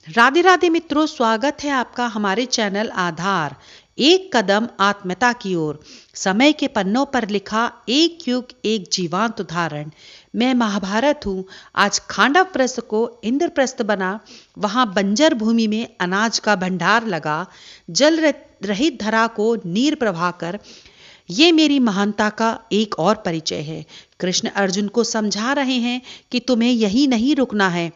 राधे राधे मित्रों, स्वागत है आपका हमारे चैनल आधार एक कदम आत्मता की ओर। समय के पन्नों पर लिखा एक युग एक जीवांत उदाहरण। मैं महाभारत हूँ। आज खांडव प्रस्थ को इंद्रप्रस्थ बना। वहां बंजर भूमि में अनाज का भंडार लगा। जल रहित धरा को नीर प्रभाकर। ये मेरी महानता का एक और परिचय है। कृष्ण अर्जुन को समझा रहे हैं कि तुम्हें यही नहीं रुकना है।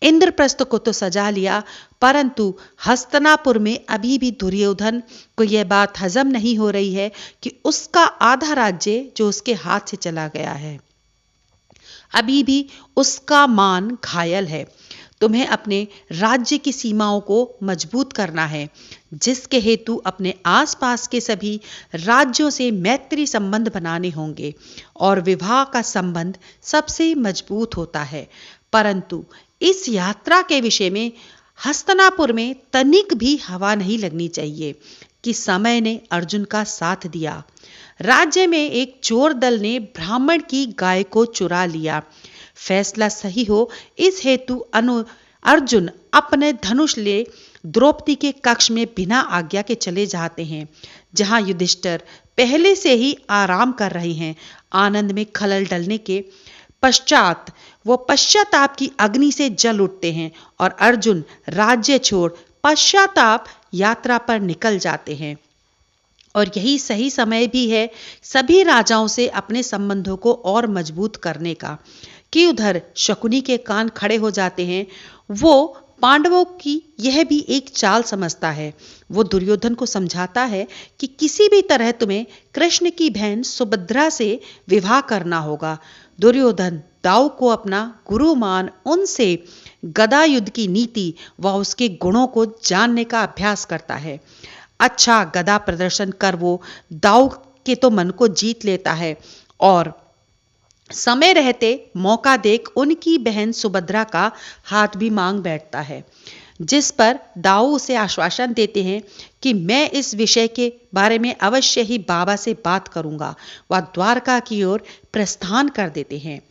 इंद्रप्रस्थ को तो सजा लिया, परंतु हस्तिनापुर में अभी भी दुर्योधन को यह बात हजम नहीं हो रही है कि उसका आधा राज्य जो उसके हाथ से चला गया है, अभी भी उसका मान घायल है। तुम्हें अपने राज्य की सीमाओं को मजबूत करना है, जिसके हेतु अपने आसपास के सभी राज्यों से मैत्री संबंध बनाने होंगे और विवाह का संबंध सबसे मजबूत होता है। परंतु इस यात्रा के विषय में हस्तिनापुर में तनिक भी हवा नहीं लगनी चाहिए कि समय ने अर्जुन का साथ दिया। राज्य में एक चोर दल ने ब्राह्मण की गाय को चुरा लिया। फैसला सही हो, इस हेतु अर्जुन अपने धनुष ले द्रौपदी के कक्ष में बिना आज्ञा के चले जाते हैं, जहां युधिष्ठिर पहले से ही आराम कर रहे हैं। आनंद में खलल डलने के पश्चात वो पश्चाताप की अग्नि से जल उठते हैं और अर्जुन राज्य छोड़ पश्चाताप यात्रा पर निकल जाते हैं। और यही सही समय भी है सभी राजाओं से अपने संबंधों को और मजबूत करने का, कि उधर शकुनी के कान खड़े हो जाते हैं। वो पांडवों की यह भी एक चाल समझता है। वो दुर्योधन को समझाता है कि किसी भी तरह तुम्हें कृष्ण की बहन सुभद्रा से विवाह करना होगा। दुर्योधन दाऊ को अपना गुरु मान उनसे गदा युद्ध की नीति व उसके गुणों को जानने का अभ्यास करता है। अच्छा गदा प्रदर्शन कर वो दाऊ के तो मन को जीत लेता है और समय रहते मौका देख उनकी बहन सुभद्रा का हाथ भी मांग बैठता है, जिस पर दाऊ उसे आश्वासन देते हैं कि मैं इस विषय के बारे में अवश्य ही बाबा से बात करूंगा। वह द्वारका की ओर प्रस्थान कर देते हैं।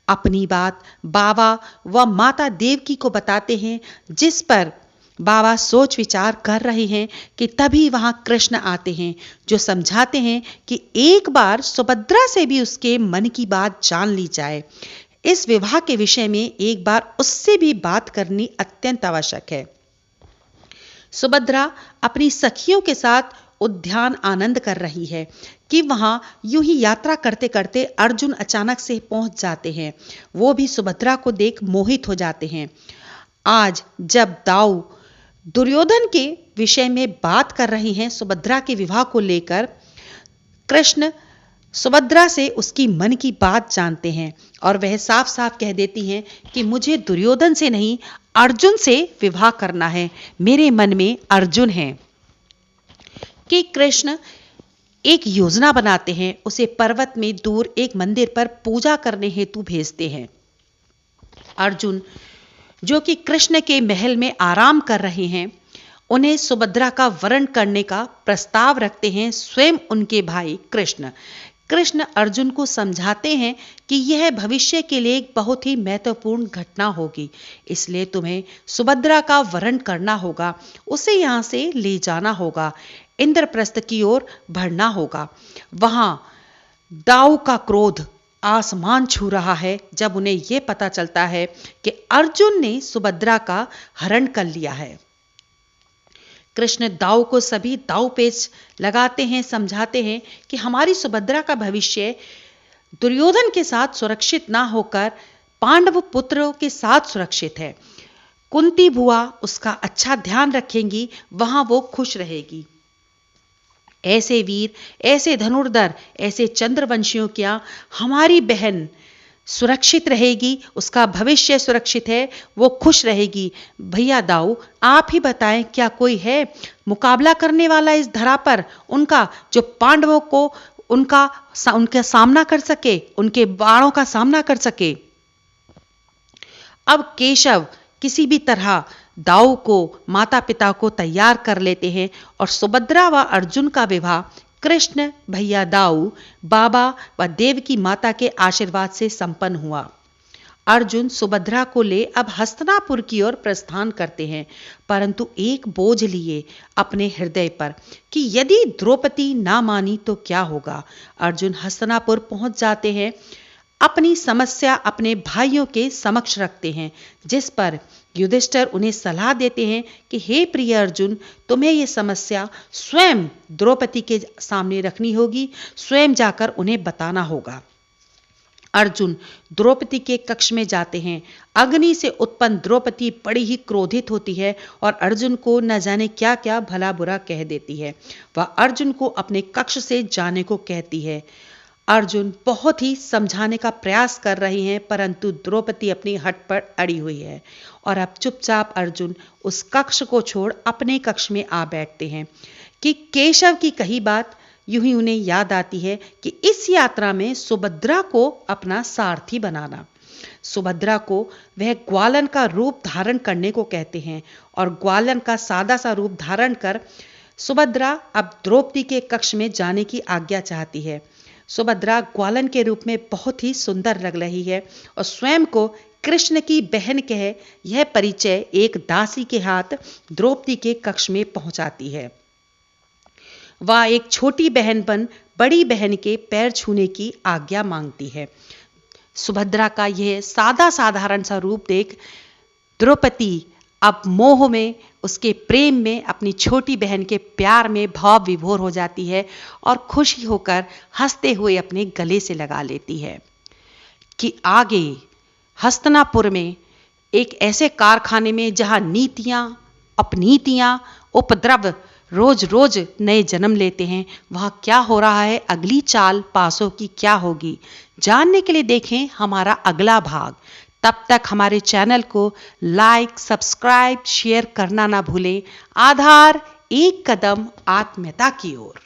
अपनी बात बाबा व माता देवकी को बताते हैं, जिस पर बाबा सोच विचार कर रहे हैं कि तभी वहां कृष्ण आते हैं, जो समझाते हैं कि एक बार सुभद्रा से भी उसके मन की बात जान ली जाए। इस विवाह के विषय में एक बार उससे भी बात करनी अत्यंत आवश्यक है। सुभद्रा अपनी सखियों के साथ उद्यान आनंद कर रही है कि वहां यूं ही यात्रा करते करते अर्जुन अचानक से पहुंच जाते हैं। वो भी सुभद्रा को देख मोहित हो जाते हैं। आज जब दाऊ दुर्योधन के विषय में बात कर रही हैं सुभद्रा के विवाह को लेकर, कृष्ण सुभद्रा से उसकी मन की बात जानते हैं और वह साफ साफ कह देती हैं कि मुझे दुर्योधन से नहीं अर्जुन से विवाह करना है। मेरे मन में अर्जुन है। कि कृष्ण एक योजना बनाते हैं, उसे पर्वत में दूर एक मंदिर पर पूजा करने हेतु भेजते हैं। अर्जुन जो कि कृष्ण के महल में आराम कर रहे हैं, उन्हें सुभद्रा का वरण करने का प्रस्ताव रखते हैं स्वयं उनके भाई कृष्ण। कृष्ण अर्जुन को समझाते हैं कि यह भविष्य के लिए एक बहुत ही महत्वपूर्ण घटना होगी, इसलिए तुम्हें सुभद्रा का वरण करना होगा, उसे यहां से ले जाना होगा, इंद्रप्रस्थ की ओर बढ़ना होगा। वहां दाऊ का क्रोध आसमान छू रहा है जब उन्हें यह पता चलता है कि अर्जुन ने सुभद्रा का हरण कर लिया है। कृष्ण दाऊ को सभी दाऊ पेच लगाते हैं, समझाते हैं कि हमारी सुभद्रा का भविष्य दुर्योधन के साथ सुरक्षित ना होकर पांडव पुत्रों के साथ सुरक्षित है। कुंती बुआ उसका अच्छा ध्यान रखेंगी, वहां वो खुश रहेगी। ऐसे वीर, ऐसे धनुर्धर, ऐसे चंद्रवंशियों क्या हमारी बहन सुरक्षित रहेगी, उसका भविष्य सुरक्षित है, वो खुश रहेगी। भैया दाऊ, आप ही बताएं, क्या कोई है मुकाबला करने वाला इस धरा पर उनका, जो पांडवों को उनका सामना कर सके, उनके बाणों का सामना कर सके। अब केशव किसी भी तरह दाऊ को, माता पिता को तैयार कर लेते हैं और सुभद्रा व अर्जुन का विवाह कृष्ण, भैया दाऊ, बाबा व देवकी माता के आशीर्वाद से संपन्न हुआ। अर्जुन सुभद्रा को ले अब हस्तिनापुर की ओर प्रस्थान करते हैं, परंतु एक बोझ लिए अपने हृदय पर कि यदि द्रौपदी ना मानी तो क्या होगा। अर्जुन हस्तिनापुर पहुंच जाते हैं, अपनी समस्या अपने भाइयों के समक्ष रखते हैं, जिस पर युधिष्ठिर उन्हें सलाह देते हैं कि हे प्रिय अर्जुन, तुम्हें यह समस्या स्वयं द्रौपदी के सामने रखनी होगी, स्वयं जाकर उन्हें बताना होगा। अर्जुन द्रौपदी के कक्ष में जाते हैं। अग्नि से उत्पन्न द्रौपदी बड़ी ही क्रोधित होती है और अर्जुन को न जाने क्या क्या भला बुरा कह देती है। वह अर्जुन को अपने कक्ष से जाने को कहती है। अर्जुन बहुत ही समझाने का प्रयास कर रहे हैं, परंतु द्रौपदी अपनी हट पर अड़ी हुई है और अब चुपचाप अर्जुन उस कक्ष को छोड़ अपने कक्ष में आ बैठते हैं कि केशव की कही बात यूं ही उन्हें याद आती है कि इस यात्रा में सुभद्रा को अपना सारथी बनाना। सुभद्रा को वह ग्वालन का रूप धारण करने को कहते हैं और ग्वालन का सादा सा रूप धारण कर सुभद्रा अब द्रौपदी के कक्ष में जाने की आज्ञा चाहती है। सुभद्रा ग्वालन के रूप में बहुत ही सुंदर लग रही है और स्वयं को कृष्ण की बहन कह यह परिचय एक दासी के हाथ द्रौपदी के कक्ष में पहुंचाती है। वह एक छोटी बहन बन बड़ी बहन के पैर छूने की आज्ञा मांगती है। सुभद्रा का यह सादा साधारण सा रूप देख द्रौपदी अब मोह में, उसके प्रेम में, अपनी छोटी बहन के प्यार में भाव विभोर हो जाती है और खुशी होकर हंसते हुए अपने गले से लगा लेती है कि आगे हस्तिनापुर में एक ऐसे कारखाने में जहां नीतियां, अपनीतियां, उपद्रव रोज रोज नए जन्म लेते हैं, वहां क्या हो रहा है, अगली चाल पासों की क्या होगी, जानने के लिए देखें हमारा अगला भाग। तब तक हमारे चैनल को लाइक, सब्सक्राइब, शेयर करना ना भूलें। आधार, एक कदम आत्मीयता की ओर।